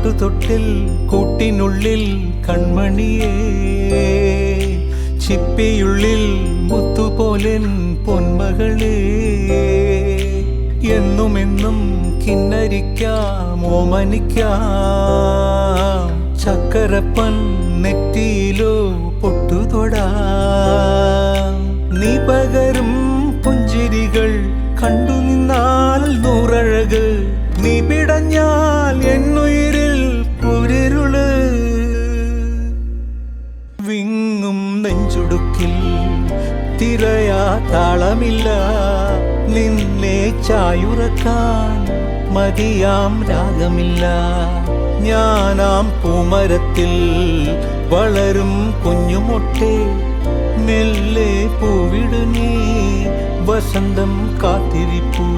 പാട്ടുതൊട്ടിൽ കൂട്ടിനുള്ളിൽ കൺമണിയേ, ചിപ്പിയുള്ളിൽ മുത്തുപോലെൻ പൊന്മകളേ. എന്നുമെന്നും കിന്നരിക്കാം ഓമനിക്കാം, ചക്കരപ്പൻ നെറ്റിയിലോ പൊട്ടുതൊടാം. നീ പകരും പുഞ്ചിരികൾ കണ്ടു നിന്നാൽ നൂറഴക്, നീ പിടഞ്ഞാൽ എന്നുയിരിൽ കുരിരുള്. വിങ്ങും നെഞ്ചുടുക്കിൽ തിരയാ താളമില്ല, നിന്നെ ചായുറക്കാൻ മതിയാം രാഗമില്ല. ഞാനാം പൂമരത്തിൽ വളരും കുഞ്ഞുമൊട്ടെ, മെല്ലെ പൂവിടു നീ വസന്തം കാത്തിരിപ്പൂ.